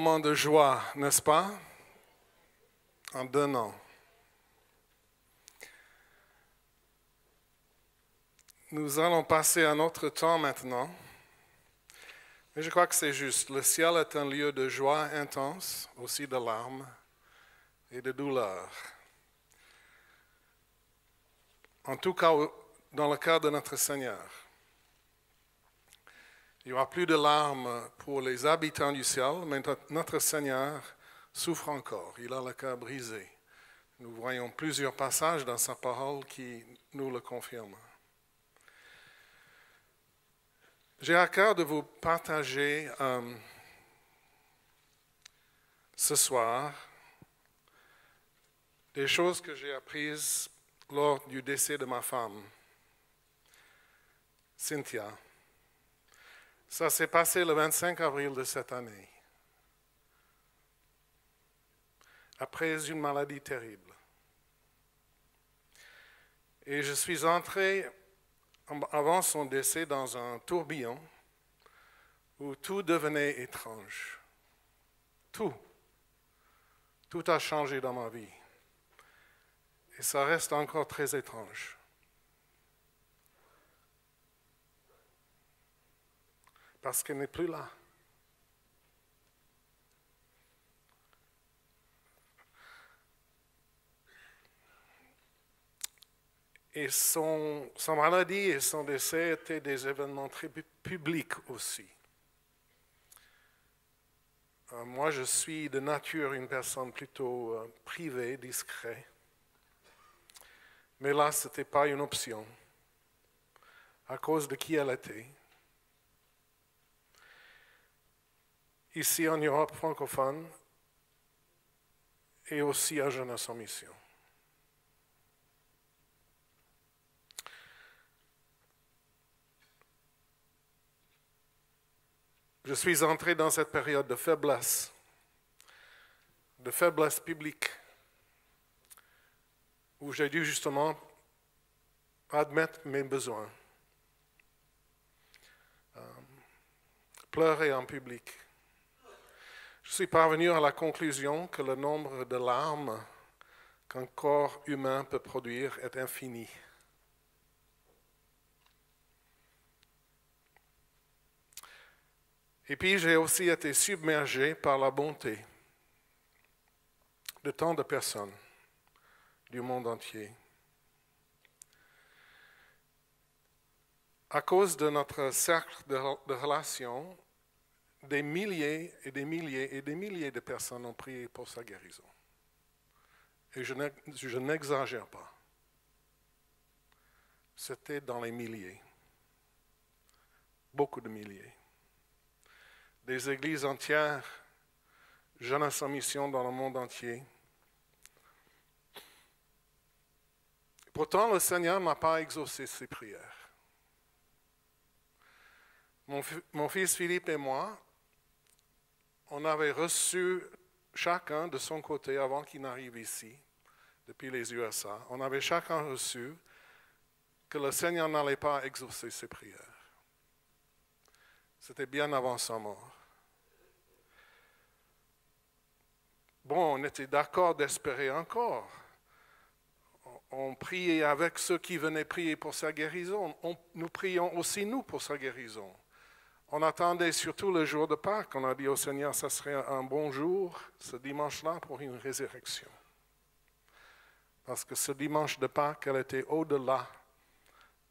moment de joie, n'est-ce pas? En donnant. Nous allons passer à notre temps maintenant. Mais je crois que c'est juste. Le ciel est un lieu de joie intense, aussi de larmes et de douleur. En tout cas, dans le cas de notre Seigneur. Il n'y aura plus de larmes pour les habitants du ciel, mais notre Seigneur souffre encore. Il a le cœur brisé. Nous voyons plusieurs passages dans sa parole qui nous le confirment. J'ai à cœur de vous partager ce soir des choses que j'ai apprises lors du décès de ma femme, Cynthia. Ça s'est passé le 25 avril de cette année, après une maladie terrible. Et je suis entré, avant son décès, dans un tourbillon où tout devenait étrange. Tout a changé dans ma vie. Et ça reste encore très étrange. Parce qu'elle n'est plus là. Et sa maladie et son décès étaient des événements très publics aussi. Moi, je suis de nature une personne plutôt privée, discrète. Mais là, ce n'était pas une option, à cause de qui elle était. Ici en Europe francophone, et aussi à Jeunesse en Mission. Je suis entré dans cette période de faiblesse publique, où j'ai dû justement admettre mes besoins, pleurer en public. Je suis parvenu à la conclusion que le nombre de larmes qu'un corps humain peut produire est infini. Et puis j'ai aussi été submergé par la bonté de tant de personnes du monde entier. À cause de notre cercle de relations, des milliers et des milliers et des milliers de personnes ont prié pour sa guérison. Et je n'exagère pas. C'était dans les milliers. Beaucoup de milliers. Des églises entières, Jeunesse en Mission dans le monde entier. Pourtant, le Seigneur n'a pas exaucé ces prières. Mon fils Philippe et moi, on avait reçu chacun de son côté, avant qu'il n'arrive ici, depuis les USA, on avait chacun reçu que le Seigneur n'allait pas exaucer ses prières. C'était bien avant sa mort. Bon, on était d'accord d'espérer encore. On priait avec ceux qui venaient prier pour sa guérison. Nous prions aussi, nous, pour sa guérison. On attendait surtout le jour de Pâques. On a dit au Seigneur, ça serait un bon jour, ce dimanche-là, pour une résurrection. Parce que ce dimanche de Pâques, elle était au-delà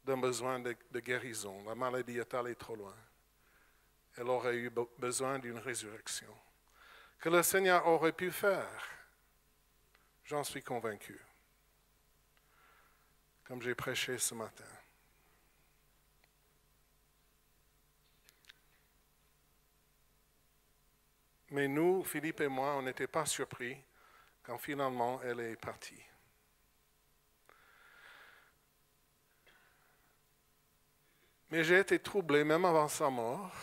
d'un besoin de guérison. La maladie est allée trop loin. Elle aurait eu besoin d'une résurrection. Que le Seigneur aurait pu faire, j'en suis convaincu. Comme j'ai prêché ce matin. Mais nous, Philippe et moi, on n'était pas surpris quand finalement elle est partie. Mais j'ai été troublé, même avant sa mort,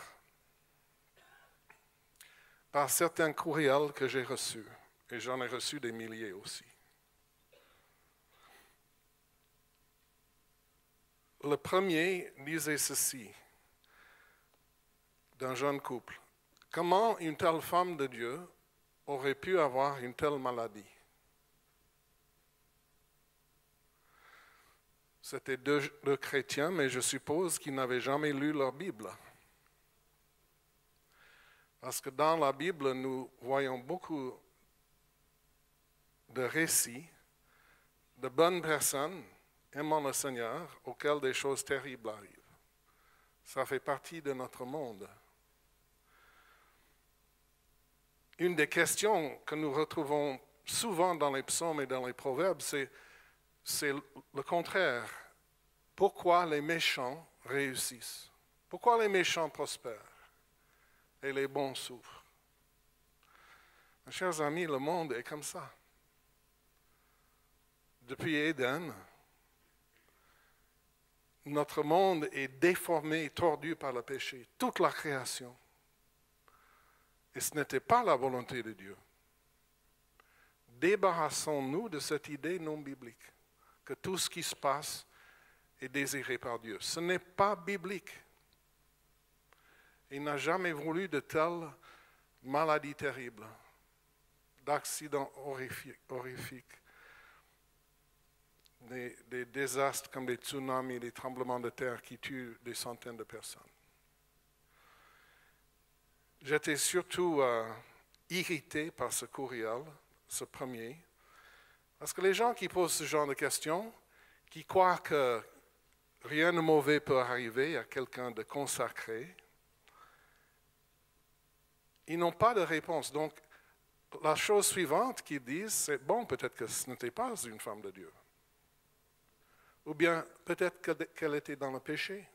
par certains courriels que j'ai reçus. Et j'en ai reçu des milliers aussi. Le premier disait ceci, d'un jeune couple. comment une telle femme de Dieu aurait pu avoir une telle maladie? C'était deux chrétiens, mais je suppose qu'ils n'avaient jamais lu leur Bible. Parce que dans la Bible, nous voyons beaucoup de récits de bonnes personnes aimant le Seigneur auxquelles des choses terribles arrivent. Ça fait partie de notre monde. Une des questions que nous retrouvons souvent dans les psaumes et dans les proverbes, c'est le contraire. Pourquoi les méchants réussissent? Pourquoi les méchants prospèrent et les bons souffrent? Mes chers amis, le monde est comme ça. Depuis Éden, notre monde est déformé, tordu par le péché. Toute la création. Et ce n'était pas la volonté de Dieu. Débarrassons-nous de cette idée non biblique, que tout ce qui se passe est désiré par Dieu. Ce n'est pas biblique. Il n'a jamais voulu de telles maladies terribles, d'accidents horrifiques, des désastres comme des tsunamis, des tremblements de terre qui tuent des centaines de personnes. J'étais surtout irrité par ce courriel, ce premier, parce que les gens qui posent ce genre de questions, qui croient que rien de mauvais peut arriver à quelqu'un de consacré, ils n'ont pas de réponse. Donc, la chose suivante qu'ils disent, c'est bon, peut-être que ce n'était pas une femme de Dieu. Ou bien, peut-être qu'elle était dans le péché.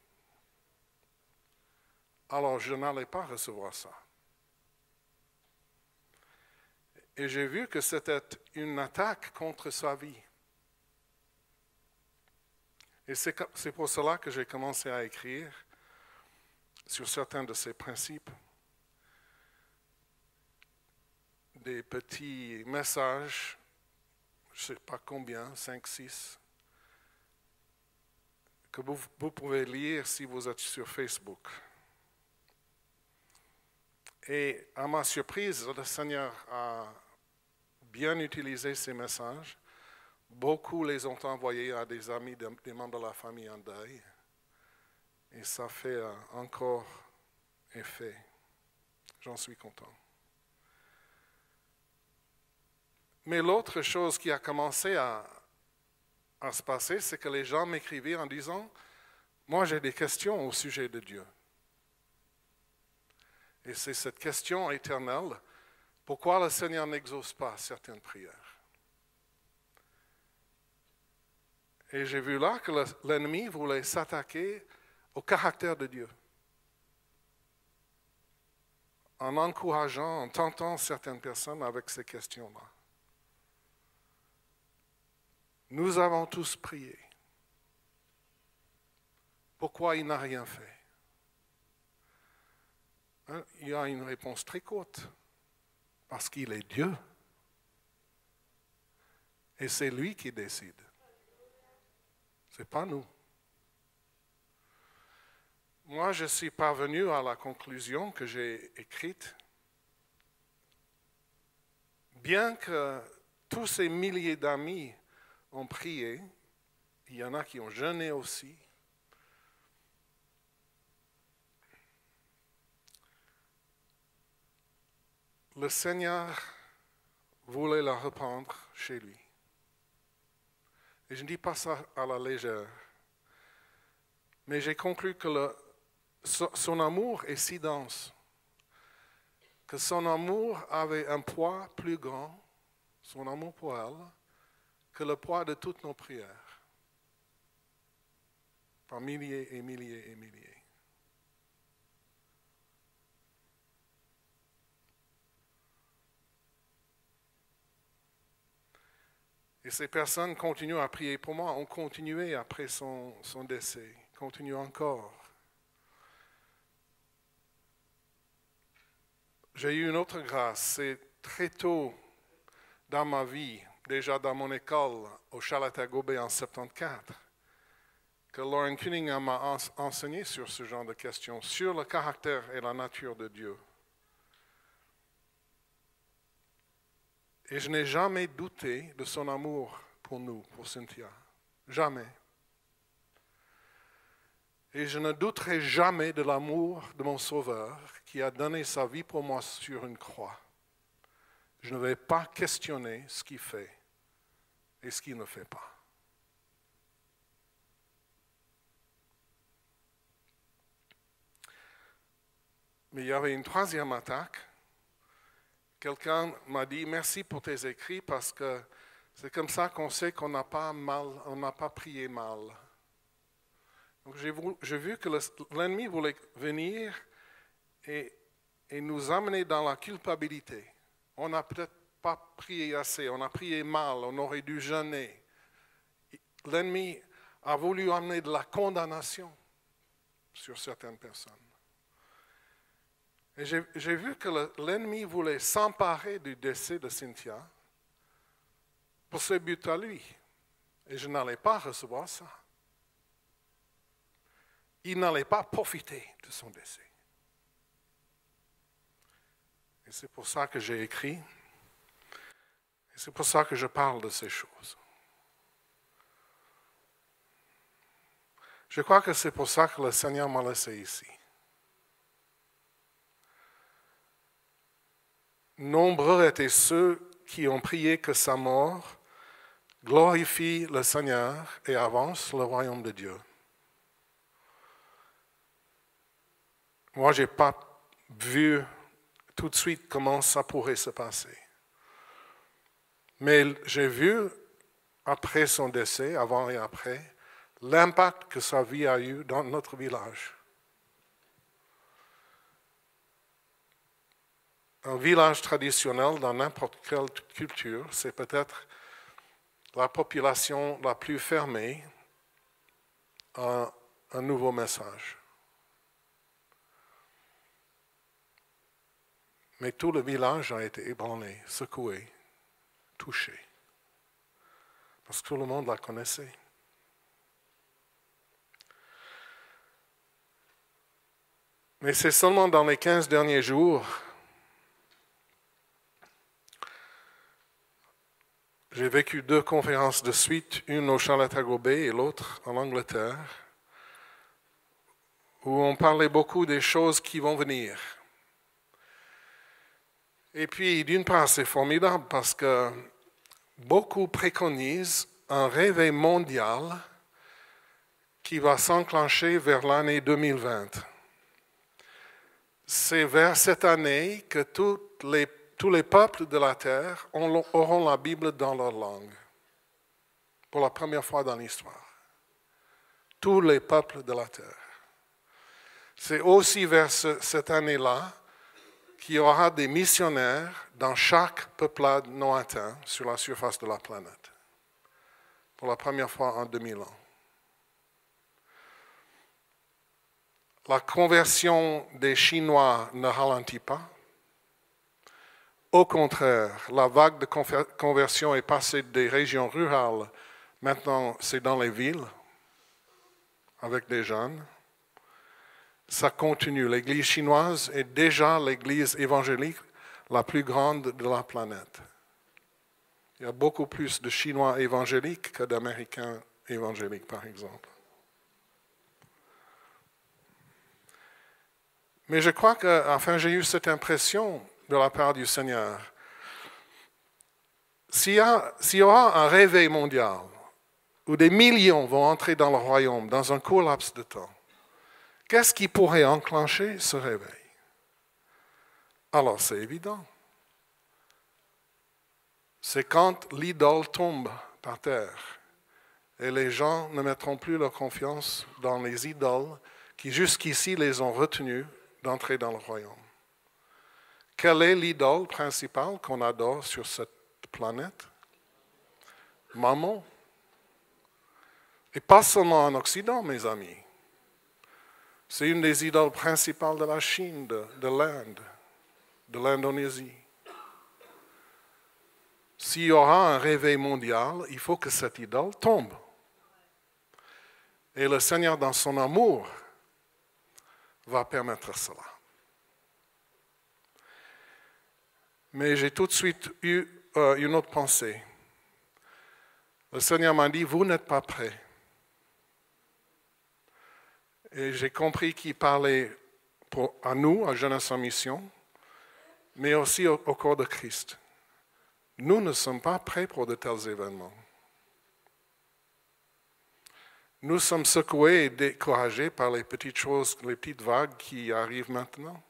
Alors, je n'allais pas recevoir ça. Et j'ai vu que c'était une attaque contre sa vie. Et c'est pour cela que j'ai commencé à écrire sur certains de ces principes. Des petits messages, je ne sais pas combien, 5, 6, que vous pouvez lire si vous êtes sur Facebook. Et à ma surprise, le Seigneur a bien utilisé ces messages. Beaucoup les ont envoyés à des amis, des membres de la famille en deuil. Et ça fait encore effet. J'en suis content. Mais l'autre chose qui a commencé à se passer, c'est que les gens m'écrivaient en disant « Moi, j'ai des questions au sujet de Dieu. » Et c'est cette question éternelle, pourquoi le Seigneur n'exauce pas certaines prières? Et j'ai vu là que l'ennemi voulait s'attaquer au caractère de Dieu. En encourageant, en tentant certaines personnes avec ces questions-là. Nous avons tous prié. Pourquoi il n'a rien fait? Il y a une réponse très courte. Parce qu'il est Dieu. Et c'est lui qui décide. Ce n'est pas nous. Moi, je suis parvenu à la conclusion que j'ai écrite. Bien que tous ces milliers d'amis ont prié, il y en a qui ont jeûné aussi. Le Seigneur voulait la reprendre chez lui. Et je ne dis pas ça à la légère. Mais j'ai conclu que son amour est si dense, que son amour avait un poids plus grand, son amour pour elle, que le poids de toutes nos prières. Par milliers et milliers et milliers. Et ces personnes continuent à prier pour moi, ont continué après son décès, continuent encore. J'ai eu une autre grâce, c'est très tôt dans ma vie, déjà dans mon école au Charlotte-Agobé en 1974, que Lauren Cunningham m'a enseigné sur ce genre de questions, sur le caractère et la nature de Dieu. Et je n'ai jamais douté de son amour pour nous, pour Cynthia. Jamais. Et je ne douterai jamais de l'amour de mon Sauveur qui a donné sa vie pour moi sur une croix. Je ne vais pas questionner ce qu'il fait et ce qu'il ne fait pas. Mais il y avait une troisième attaque. Quelqu'un m'a dit « Merci pour tes écrits parce que c'est comme ça qu'on sait qu'on n'a pas prié mal. » Donc j'ai vu que l'ennemi voulait venir et nous amener dans la culpabilité. On n'a peut-être pas prié assez, on a prié mal, on aurait dû jeûner. L'ennemi a voulu amener de la condamnation sur certaines personnes. Et j'ai vu que l'ennemi voulait s'emparer du décès de Cynthia pour ses buts à lui. Et je n'allais pas recevoir ça. Il n'allait pas profiter de son décès. Et c'est pour ça que j'ai écrit. Et c'est pour ça que je parle de ces choses. Je crois que c'est pour ça que le Seigneur m'a laissé ici. Nombreux étaient ceux qui ont prié que sa mort glorifie le Seigneur et avance le royaume de Dieu. Moi, je n'ai pas vu tout de suite comment ça pourrait se passer. Mais j'ai vu, après son décès, avant et après, l'impact que sa vie a eu dans notre village. Un village traditionnel dans n'importe quelle culture, c'est peut-être la population la plus fermée à un nouveau message. Mais tout le village a été ébranlé, secoué, touché. Parce que tout le monde la connaissait. Mais c'est seulement dans les 15 derniers jours, j'ai vécu 2 conférences de suite, une au Charlottesville Bay et l'autre en Angleterre, où on parlait beaucoup des choses qui vont venir. Et puis, d'une part, c'est formidable parce que beaucoup préconisent un réveil mondial qui va s'enclencher vers l'année 2020. C'est vers cette année que tous les peuples de la terre auront la Bible dans leur langue, pour la première fois dans l'histoire. Tous les peuples de la terre. C'est aussi vers cette année-là qu'il y aura des missionnaires dans chaque peuplade non atteint sur la surface de la planète, pour la première fois en 2000 ans. La conversion des Chinois ne ralentit pas. Au contraire, la vague de conversion est passée des régions rurales, maintenant c'est dans les villes, avec des jeunes. Ça continue. L'Église chinoise est déjà l'Église évangélique la plus grande de la planète. Il y a beaucoup plus de Chinois évangéliques que d'Américains évangéliques, par exemple. Mais je crois que, enfin, j'ai eu cette impression de la part du Seigneur. S'il y aura un réveil mondial, où des millions vont entrer dans le royaume dans un court laps de temps, qu'est-ce qui pourrait enclencher ce réveil? Alors, c'est évident. C'est quand l'idole tombe par terre et les gens ne mettront plus leur confiance dans les idoles qui jusqu'ici les ont retenus d'entrer dans le royaume. Quelle est l'idole principale qu'on adore sur cette planète? Mammon. Et pas seulement en Occident, mes amis. C'est une des idoles principales de la Chine, de l'Inde, de l'Indonésie. S'il y aura un réveil mondial, il faut que cette idole tombe. Et le Seigneur, dans son amour, va permettre cela. Mais j'ai tout de suite eu une autre pensée. Le Seigneur m'a dit, vous n'êtes pas prêts. Et j'ai compris qu'il parlait à nous, à Jeunesse en Mission, mais aussi au corps de Christ. Nous ne sommes pas prêts pour de tels événements. Nous sommes secoués et découragés par les petites choses, les petites vagues qui arrivent maintenant.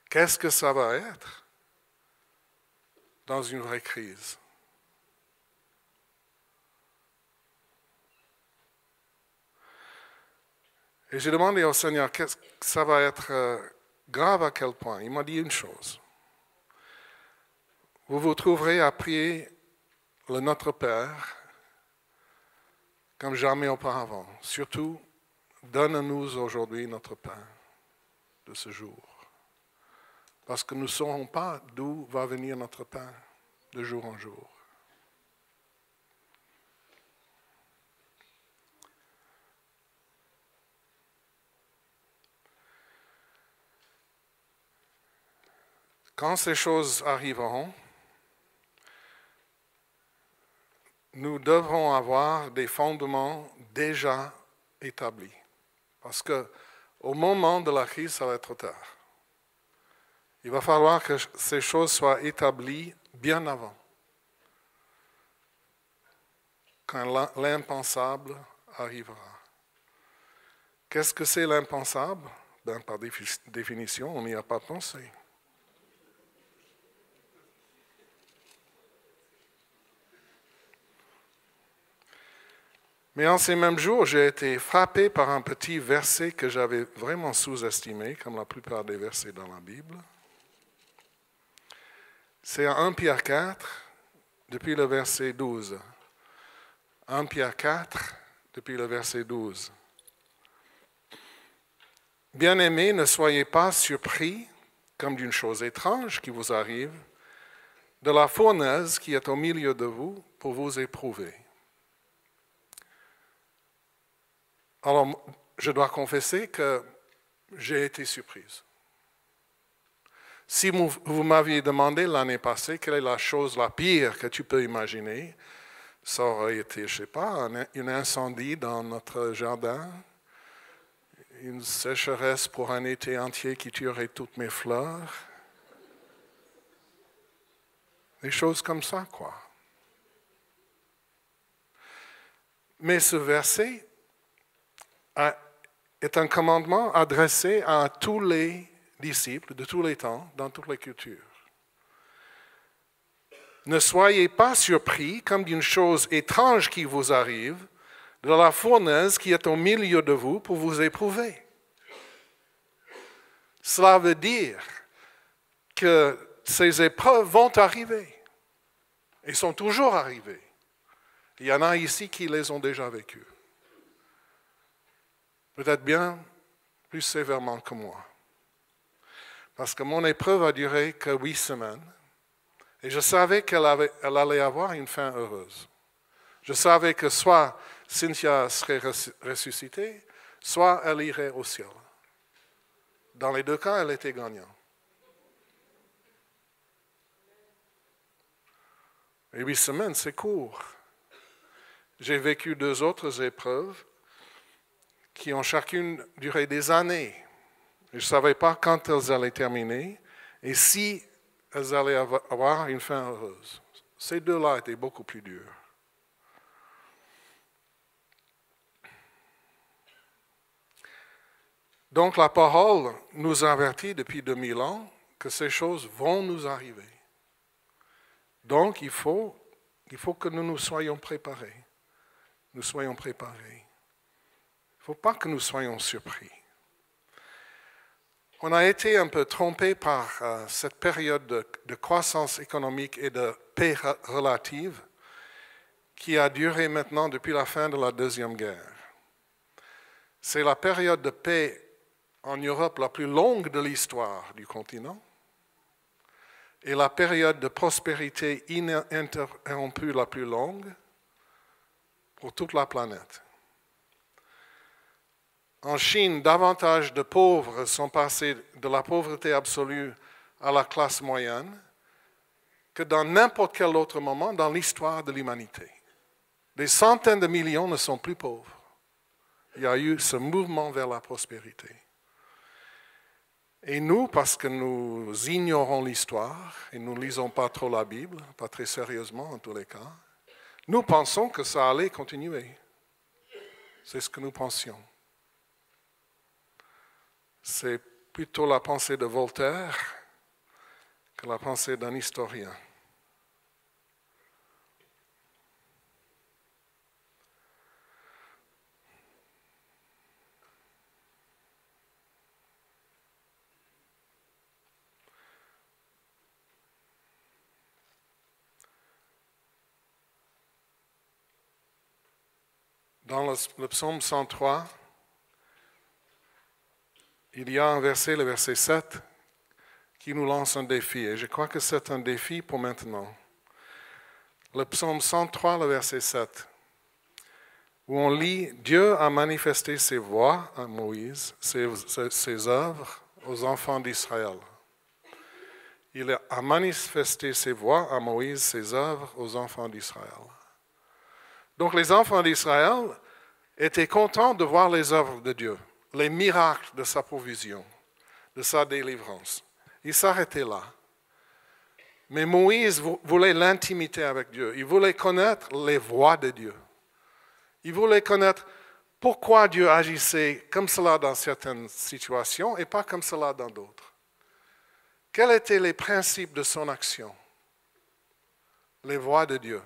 Qu'est-ce que ça va être dans une vraie crise? Et j'ai demandé au Seigneur, qu'est-ce que ça va être grave à quel point? Il m'a dit une chose. Vous vous trouverez à prier le Notre Père comme jamais auparavant. Surtout, donne-nous aujourd'hui notre pain de ce jour. Parce que nous ne saurons pas d'où va venir notre pain de jour en jour. Quand ces choses arriveront, nous devrons avoir des fondements déjà établis. Parce qu'au moment de la crise, ça va être trop tard. Il va falloir que ces choses soient établies bien avant. Quand l'impensable arrivera. Qu'est-ce que c'est l'impensable? Par définition, on n'y a pas pensé. Mais en ces mêmes jours, j'ai été frappé par un petit verset que j'avais vraiment sous-estimé, comme la plupart des versets dans la Bible. C'est 1 Pierre 4, depuis le verset 12. 1 Pierre 4, depuis le verset 12. Bien-aimés, ne soyez pas surpris, comme d'une chose étrange qui vous arrive, de la fournaise qui est au milieu de vous pour vous éprouver. Alors, je dois confesser que j'ai été surprise. Si vous m'aviez demandé l'année passée quelle est la chose la pire que tu peux imaginer, ça aurait été, je ne sais pas, un incendie dans notre jardin, une sécheresse pour un été entier qui tuerait toutes mes fleurs. Des choses comme ça, quoi. Mais ce verset est un commandement adressé à tous les disciples de tous les temps, dans toutes les cultures. Ne soyez pas surpris comme d'une chose étrange qui vous arrive, de la fournaise qui est au milieu de vous pour vous éprouver. Cela veut dire que ces épreuves vont arriver. Elles sont toujours arrivées. Il y en a ici qui les ont déjà vécues. Peut-être bien plus sévèrement que moi. Parce que mon épreuve a duré que 8 semaines. Et je savais qu'elle allait avoir une fin heureuse. Je savais que soit Cynthia serait ressuscitée, soit elle irait au ciel. Dans les deux cas, elle était gagnante. Et 8 semaines, c'est court. J'ai vécu 2 autres épreuves qui ont chacune duré des années. Je ne savais pas quand elles allaient terminer et si elles allaient avoir une fin heureuse. Ces 2-là étaient beaucoup plus durs. Donc la parole nous avertit depuis 2000 ans que ces choses vont nous arriver. Donc il faut que nous soyons préparés. Nous soyons préparés. Il ne faut pas que nous soyons surpris. On a été un peu trompé par cette période de croissance économique et de paix relative qui a duré maintenant depuis la fin de la Deuxième Guerre. C'est la période de paix en Europe la plus longue de l'histoire du continent et la période de prospérité ininterrompue la plus longue pour toute la planète. En Chine, davantage de pauvres sont passés de la pauvreté absolue à la classe moyenne que dans n'importe quel autre moment dans l'histoire de l'humanité. Des centaines de millions ne sont plus pauvres. Il y a eu ce mouvement vers la prospérité. Et nous, parce que nous ignorons l'histoire et nous ne lisons pas trop la Bible, pas très sérieusement en tous les cas, nous pensons que ça allait continuer. C'est ce que nous pensions. C'est plutôt la pensée de Voltaire que la pensée d'un historien. Dans le psaume 103, il y a un verset, le verset 7, qui nous lance un défi. Et je crois que c'est un défi pour maintenant. Le psaume 103, le verset 7, où on lit « Dieu a manifesté ses voies à Moïse, ses œuvres aux enfants d'Israël. » Il a manifesté ses voies à Moïse, ses œuvres aux enfants d'Israël. Donc les enfants d'Israël étaient contents de voir les œuvres de Dieu, les miracles de sa provision, de sa délivrance. Ils s'arrêtaient là. Mais Moïse voulait l'intimité avec Dieu. Il voulait connaître les voies de Dieu. Il voulait connaître pourquoi Dieu agissait comme cela dans certaines situations et pas comme cela dans d'autres. Quels étaient les principes de son action? Les voies de Dieu.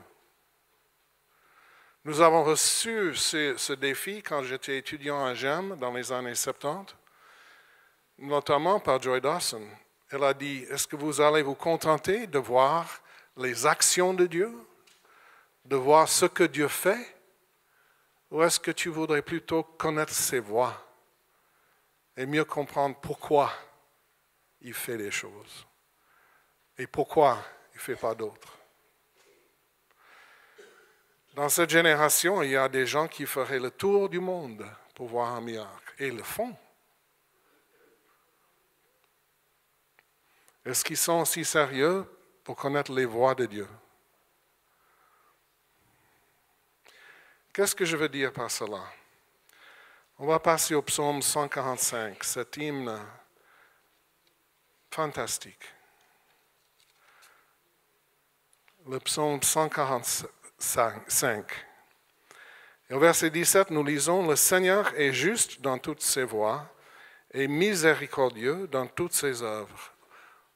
Nous avons reçu ce défi quand j'étais étudiant à GEM dans les années 70, notamment par Joy Dawson. Elle a dit, est-ce que vous allez vous contenter de voir les actions de Dieu, de voir ce que Dieu fait, ou est-ce que tu voudrais plutôt connaître ses voies et mieux comprendre pourquoi il fait les choses et pourquoi il ne fait pas d'autres? Dans cette génération, il y a des gens qui feraient le tour du monde pour voir un miracle. Et ils le font. Est-ce qu'ils sont aussi sérieux pour connaître les voies de Dieu? Qu'est-ce que je veux dire par cela? On va passer au psaume 145, cet hymne fantastique. Le psaume 145. Et au verset 17, nous lisons « Le Seigneur est juste dans toutes ses voies et miséricordieux dans toutes ses œuvres. »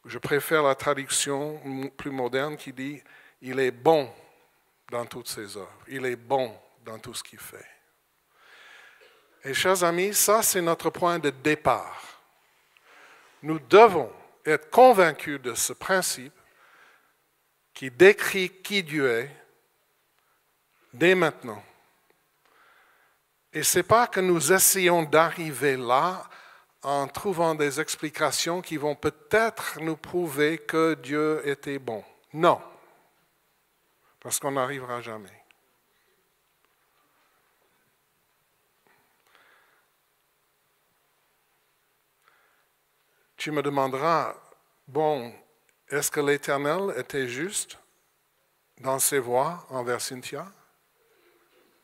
Je préfère la traduction plus moderne qui dit « Il est bon dans toutes ses œuvres. Il est bon dans tout ce qu'il fait. » Et chers amis, ça c'est notre point de départ. Nous devons être convaincus de ce principe qui décrit qui Dieu est dès maintenant. Et ce n'est pas que nous essayons d'arriver là en trouvant des explications qui vont peut-être nous prouver que Dieu était bon. Non, parce qu'on n'arrivera jamais. Tu me demanderas, bon, est-ce que l'Éternel était juste dans ses voies envers Cynthia?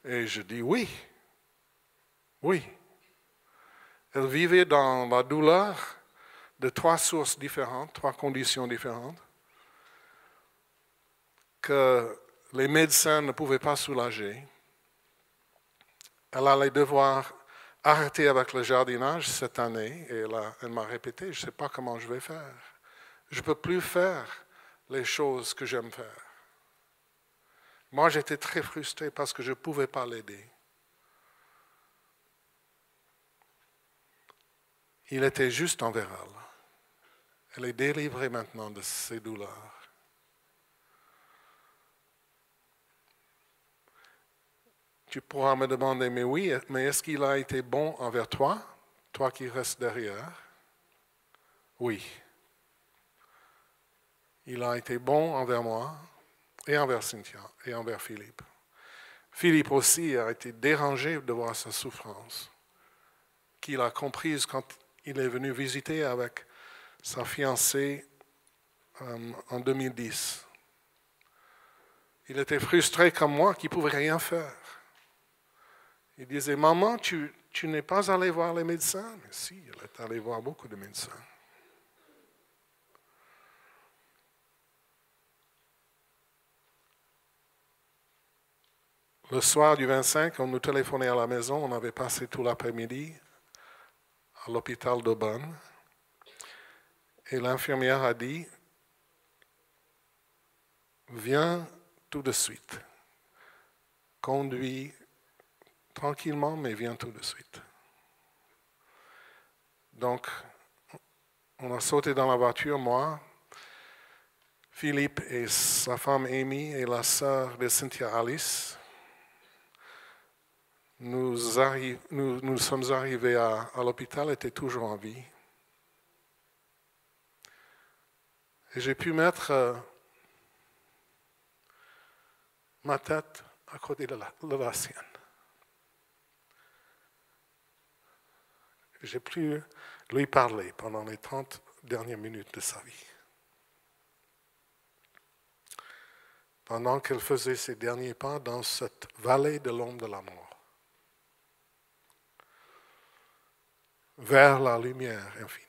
Et je dis oui. Oui. Elle vivait dans la douleur de 3 sources différentes, 3 conditions différentes, que les médecins ne pouvaient pas soulager. Elle allait devoir arrêter avec le jardinage cette année, et elle m'a répété, je ne sais pas comment je vais faire. Je ne peux plus faire les choses que j'aime faire. Moi, j'étais très frustré parce que je ne pouvais pas l'aider. Il était juste envers elle. Elle est délivrée maintenant de ses douleurs. Tu pourras me demander, mais oui, mais est-ce qu'il a été bon envers toi, toi qui restes derrière? Oui. Il a été bon envers moi, et envers Cynthia, et envers Philippe. Philippe aussi a été dérangé de voir sa souffrance, qu'il a comprise quand il est venu visiter avec sa fiancée en 2010, Il était frustré comme moi, qui ne pouvait rien faire. Il disait, maman, tu n'es pas allé voir les médecins? Mais si, elle est allée voir beaucoup de médecins. Le soir du 25, on nous téléphonait à la maison, on avait passé tout l'après-midi à l'hôpital d'Aubonne. Et l'infirmière a dit, viens tout de suite. Conduis tranquillement, mais viens tout de suite. Donc, on a sauté dans la voiture, moi, Philippe et sa femme Amy et la sœur de Cynthia Alice. Nous sommes arrivés à l'hôpital, elle était toujours en vie. Et j'ai pu mettre ma tête à côté de la sienne. J'ai pu lui parler pendant les 30 dernières minutes de sa vie. Pendant qu'elle faisait ses derniers pas dans cette vallée de l'ombre de la mort. Vers la lumière infinie.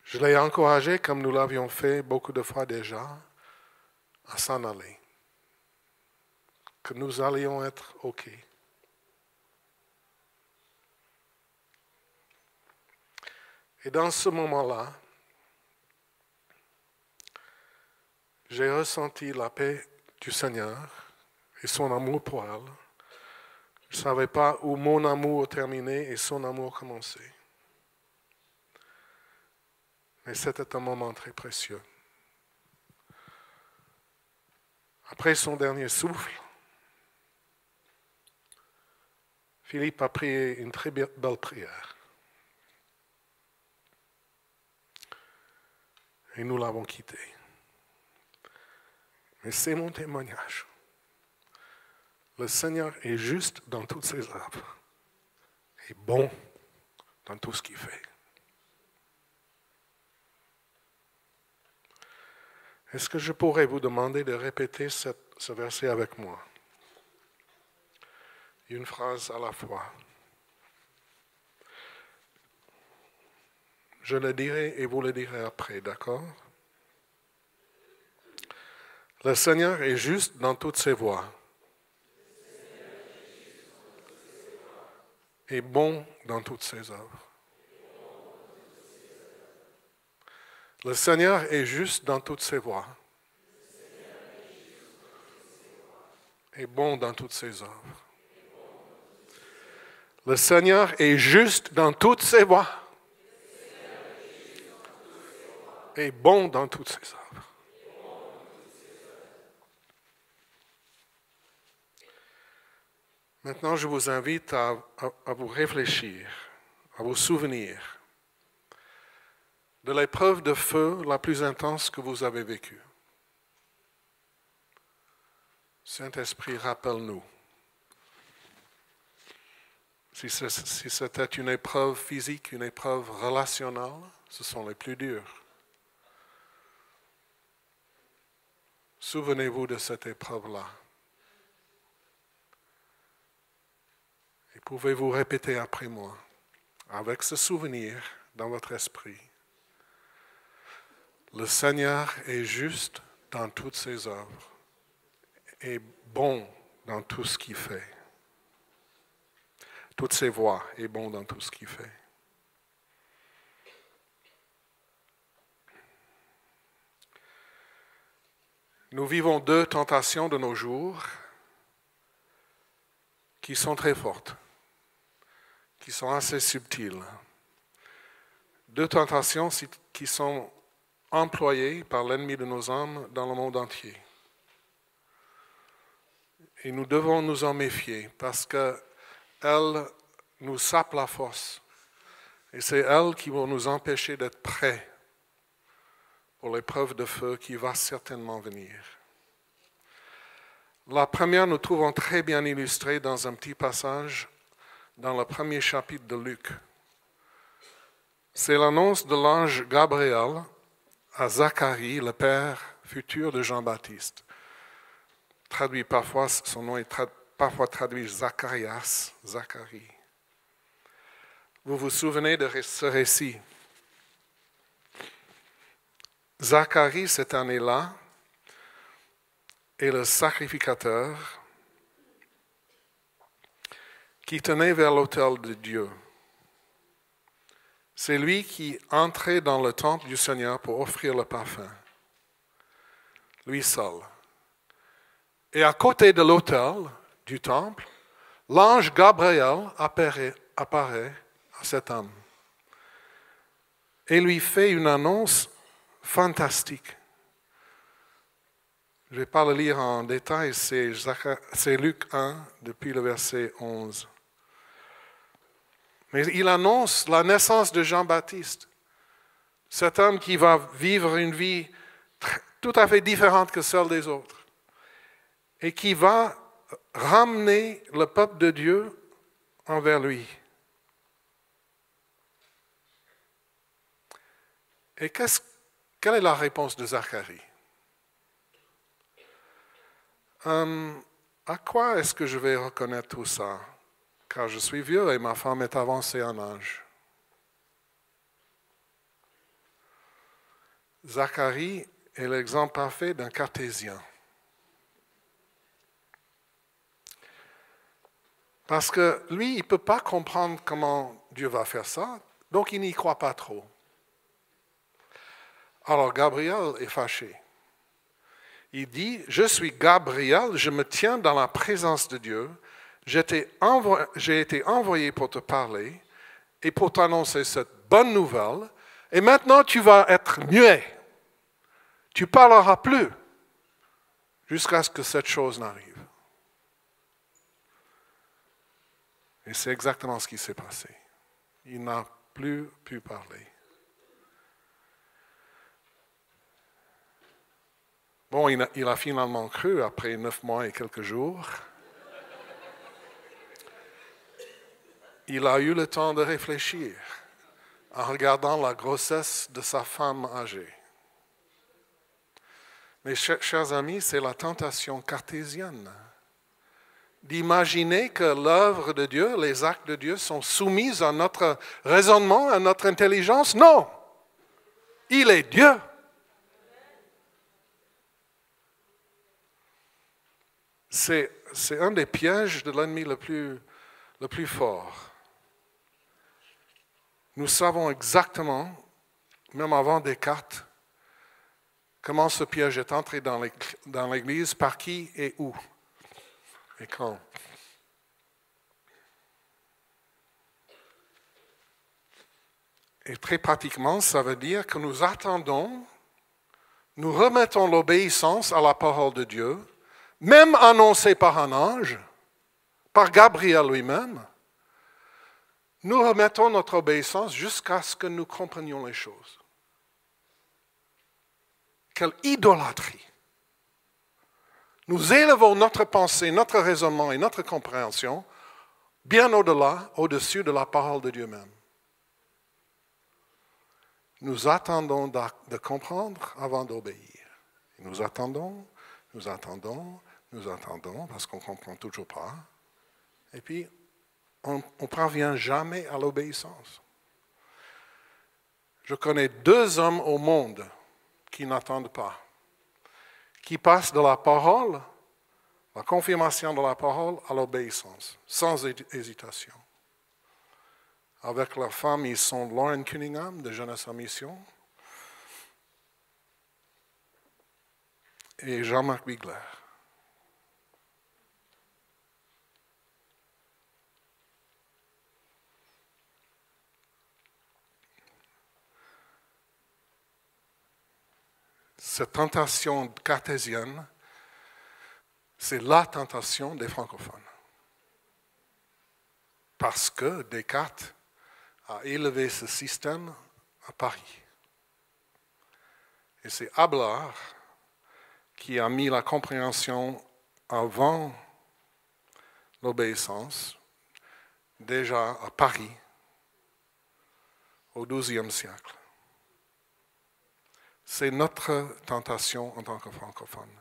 Je l'ai encouragé, comme nous l'avions fait beaucoup de fois déjà, à s'en aller. Que nous allions être OK. Et dans ce moment-là, j'ai ressenti la paix du Seigneur et son amour pour elle. Je ne savais pas où mon amour terminait et son amour commençait. Mais c'était un moment très précieux. Après son dernier souffle, Philippe a prié une très belle prière. Et nous l'avons quitté. Mais c'est mon témoignage. Le Seigneur est juste dans toutes ses œuvres. Et bon dans tout ce qu'il fait. Est-ce que je pourrais vous demander de répéter ce verset avec moi? Une phrase à la fois. Je le dirai et vous le direz après, d'accord? Le Seigneur est juste dans toutes ses voies. Et bon dans toutes ses œuvres. Le Seigneur est juste dans toutes ses voies. Et bon dans toutes ses œuvres. Le Seigneur est juste dans toutes ses voies. Et bon dans toutes ses œuvres. Maintenant, je vous invite à vous réfléchir, à vous souvenir de l'épreuve de feu la plus intense que vous avez vécue. Saint-Esprit, rappelle-nous. Si c'était une épreuve physique, une épreuve relationnelle, ce sont les plus durs. Souvenez-vous de cette épreuve-là. Et pouvez-vous répéter après moi, avec ce souvenir dans votre esprit. Le Seigneur est juste dans toutes ses œuvres et bon dans tout ce qu'il fait. Toutes ses voies et bon dans tout ce qu'il fait. Nous vivons deux tentations de nos jours qui sont très fortes, qui sont assez subtiles. Deux tentations qui sont employées par l'ennemi de nos âmes dans le monde entier. Et nous devons nous en méfier parce qu'elles nous sapent la force. Et c'est elles qui vont nous empêcher d'être prêts pour l'épreuve de feu qui va certainement venir. La première, nous trouvons très bien illustrée dans un petit passage dans le premier chapitre de Luc. C'est l'annonce de l'ange Gabriel à Zacharie, le père futur de Jean-Baptiste. Traduit parfois, son nom est parfois traduit Zacharias, Zacharie. Vous vous souvenez de ce récit? Zacharie, cette année-là, est le sacrificateur qui tenait vers l'autel de Dieu. C'est lui qui entrait dans le temple du Seigneur pour offrir le parfum. Lui seul. Et à côté de l'autel du temple, l'ange Gabriel apparaît à cet homme et lui fait une annonce fantastique. Je ne vais pas le lire en détail, c'est Luc 1, depuis le verset 11. Mais il annonce la naissance de Jean-Baptiste, cet homme qui va vivre une vie tout à fait différente que celle des autres et qui va ramener le peuple de Dieu envers lui. Et quelle est la réponse de Zacharie? À quoi est-ce que je vais reconnaître tout ça? Car je suis vieux et ma femme est avancée en âge. Zacharie est l'exemple parfait d'un cartésien. Parce que lui, il ne peut pas comprendre comment Dieu va faire ça, donc il n'y croit pas trop. Alors Gabriel est fâché. Il dit, je suis Gabriel, je me tiens dans la présence de Dieu, j'ai été envoyé pour te parler et pour t'annoncer cette bonne nouvelle, et maintenant tu vas être muet. Tu ne parleras plus jusqu'à ce que cette chose n'arrive. Et c'est exactement ce qui s'est passé. Il n'a plus pu parler. Bon, il a finalement cru après 9 mois et quelques jours. Il a eu le temps de réfléchir en regardant la grossesse de sa femme âgée. Mais chers amis, c'est la tentation cartésienne d'imaginer que l'œuvre de Dieu, les actes de Dieu sont soumis à notre raisonnement, à notre intelligence. Non! Il est Dieu. C'est un des pièges de l'ennemi le plus fort. Nous savons exactement, même avant Descartes, comment ce piège est entré dans l'Église, par qui et où et quand. Et très pratiquement, ça veut dire que nous attendons, nous remettons l'obéissance à la parole de Dieu, même annoncée par un ange, par Gabriel lui-même. Nous remettons notre obéissance jusqu'à ce que nous comprenions les choses. Quelle idolâtrie! Nous élevons notre pensée, notre raisonnement et notre compréhension bien au-delà, au-dessus de la parole de Dieu même. Nous attendons de comprendre avant d'obéir. Nous attendons, parce qu'on ne comprend toujours pas. Et puis, on ne parvient jamais à l'obéissance. Je connais 2 hommes au monde qui n'attendent pas, qui passent de la parole, la confirmation de la parole, à l'obéissance, sans hésitation. Avec leur femme, ils sont Lauren Cunningham de Jeunesse en Mission et Jean-Marc Bigler. Cette tentation cartésienne, c'est la tentation des francophones. Parce que Descartes a élevé ce système à Paris. Et c'est Abélard qui a mis la compréhension avant l'obéissance, déjà à Paris, au XIIe siècle. C'est notre tentation en tant que francophones.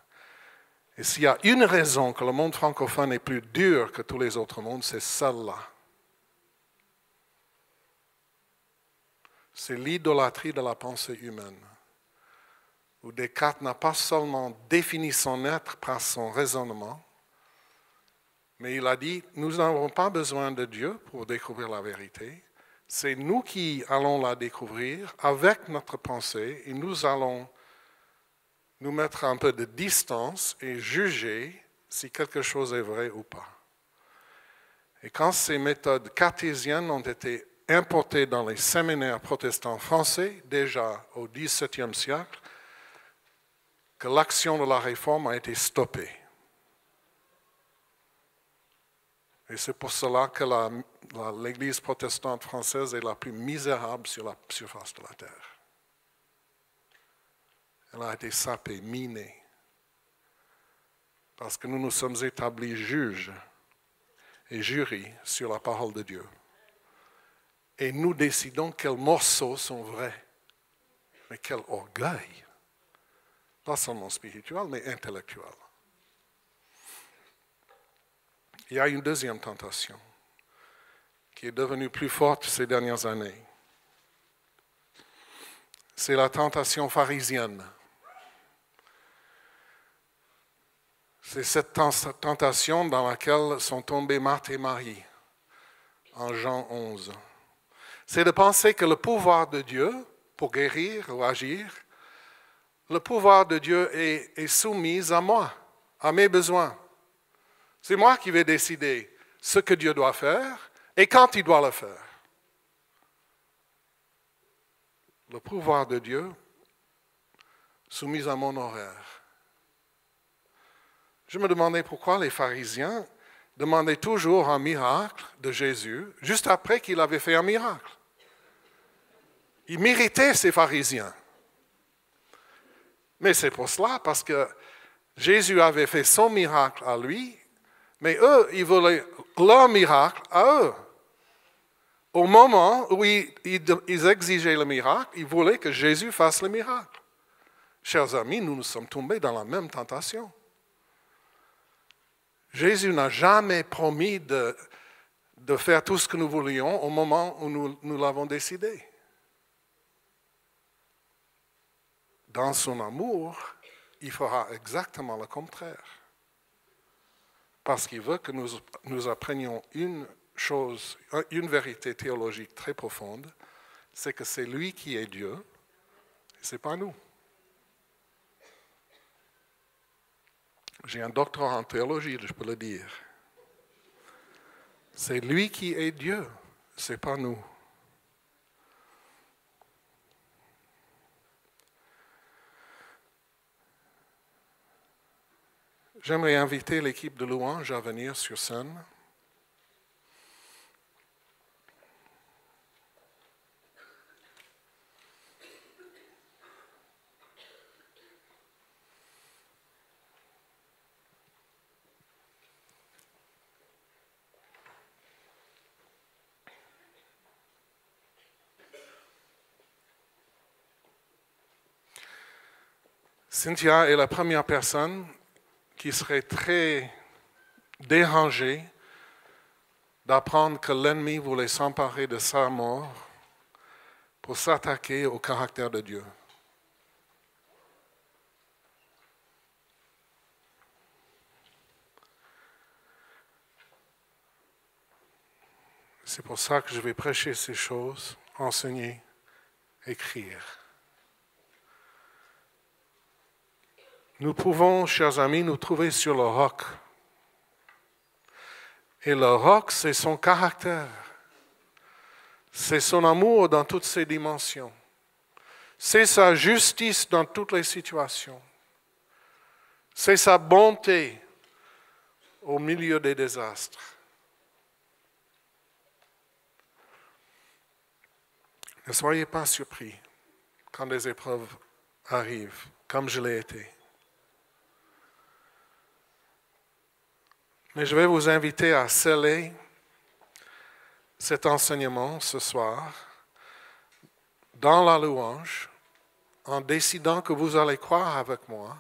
Et s'il y a une raison que le monde francophone est plus dur que tous les autres mondes, c'est celle-là. C'est l'idolâtrie de la pensée humaine, où Descartes n'a pas seulement défini son être par son raisonnement, mais il a dit, nous n'avons pas besoin de Dieu pour découvrir la vérité. C'est nous qui allons la découvrir avec notre pensée et nous allons nous mettre un peu de distance et juger si quelque chose est vrai ou pas. Et quand ces méthodes cartésiennes ont été importées dans les séminaires protestants français, déjà au XVIIe siècle, que l'action de la réforme a été stoppée. Et c'est pour cela que l'Église protestante française est la plus misérable sur la surface de la terre. Elle a été sapée, minée, parce que nous nous sommes établis juges et jurys sur la parole de Dieu. Et nous décidons quels morceaux sont vrais. Mais quel orgueil! Pas seulement spirituel, mais intellectuel. Il y a une deuxième tentation qui est devenue plus forte ces dernières années. C'est la tentation pharisienne. C'est cette tentation dans laquelle sont tombés Marthe et Marie en Jean 11. C'est de penser que le pouvoir de Dieu pour guérir ou agir, le pouvoir de Dieu est soumis à moi, à mes besoins. C'est moi qui vais décider ce que Dieu doit faire et quand il doit le faire. Le pouvoir de Dieu soumis à mon horaire. Je me demandais pourquoi les pharisiens demandaient toujours un miracle de Jésus juste après qu'il avait fait un miracle. Ils méritaient ces pharisiens. Mais c'est pour cela, parce que Jésus avait fait son miracle à lui, mais eux, ils voulaient leur miracle à eux. Au moment où ils exigeaient le miracle, ils voulaient que Jésus fasse le miracle. Chers amis, nous sommes tombés dans la même tentation. Jésus n'a jamais promis de faire tout ce que nous voulions au moment où nous l'avons décidé. Dans son amour, il fera exactement le contraire. Parce qu'il veut que nous apprenions une chose, une vérité théologique très profonde, c'est que c'est lui qui est Dieu, et ce n'est pas nous. J'ai un doctorat en théologie, je peux le dire. C'est lui qui est Dieu, ce n'est pas nous. J'aimerais inviter l'équipe de louange à venir sur scène. Cynthia est la première personne qui serait très dérangée d'apprendre que l'ennemi voulait s'emparer de sa mort pour s'attaquer au caractère de Dieu. C'est pour ça que je vais prêcher ces choses, enseigner, écrire. Nous pouvons, chers amis, nous trouver sur le roc. Et le roc, c'est son caractère. C'est son amour dans toutes ses dimensions. C'est sa justice dans toutes les situations. C'est sa bonté au milieu des désastres. Ne soyez pas surpris quand les épreuves arrivent, comme je l'ai été. Mais je vais vous inviter à sceller cet enseignement ce soir dans la louange en décidant que vous allez croire avec moi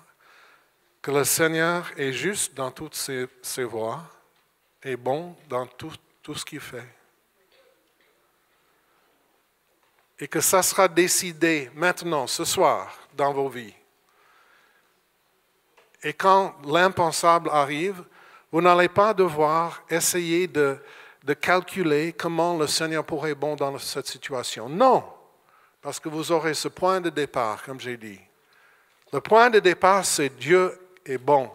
que le Seigneur est juste dans toutes ses voies et bon dans tout ce qu'il fait. Et que ça sera décidé maintenant, ce soir, dans vos vies. Et quand l'impensable arrive, vous n'allez pas devoir essayer de calculer comment le Seigneur pourrait être bon dans cette situation. Non, parce que vous aurez ce point de départ, comme j'ai dit. Le point de départ, c'est Dieu est bon.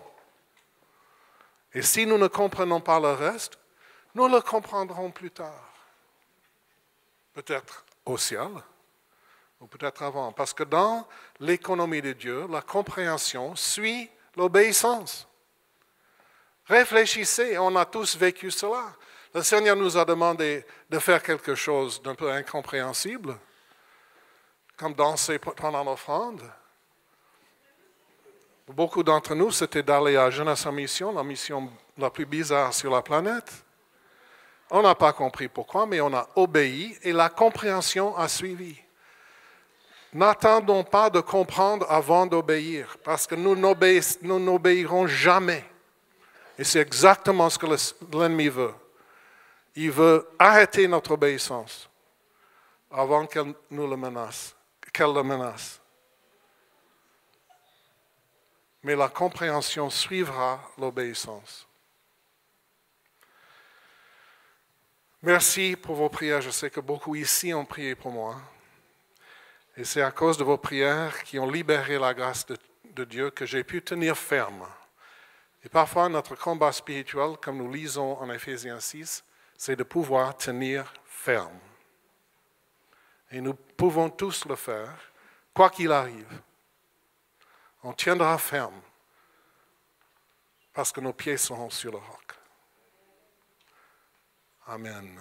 Et si nous ne comprenons pas le reste, nous le comprendrons plus tard. Peut-être au ciel, ou peut-être avant. Parce que dans l'économie de Dieu, la compréhension suit l'obéissance. Réfléchissez, on a tous vécu cela. Le Seigneur nous a demandé de faire quelque chose d'un peu incompréhensible, comme danser pendant l'offrande. Pour beaucoup d'entre nous, c'était d'aller à Jeunesse en mission, la mission la plus bizarre sur la planète. On n'a pas compris pourquoi, mais on a obéi et la compréhension a suivi. N'attendons pas de comprendre avant d'obéir, parce que nous n'obéirons jamais. Et c'est exactement ce que l'ennemi veut. Il veut arrêter notre obéissance avant qu'elle le menace. Mais la compréhension suivra l'obéissance. Merci pour vos prières. Je sais que beaucoup ici ont prié pour moi. Et c'est à cause de vos prières qui ont libéré la grâce de Dieu que j'ai pu tenir ferme. Et parfois, notre combat spirituel, comme nous lisons en Éphésiens 6, c'est de pouvoir tenir ferme. Et nous pouvons tous le faire, quoi qu'il arrive. On tiendra ferme parce que nos pieds seront sur le roc. Amen.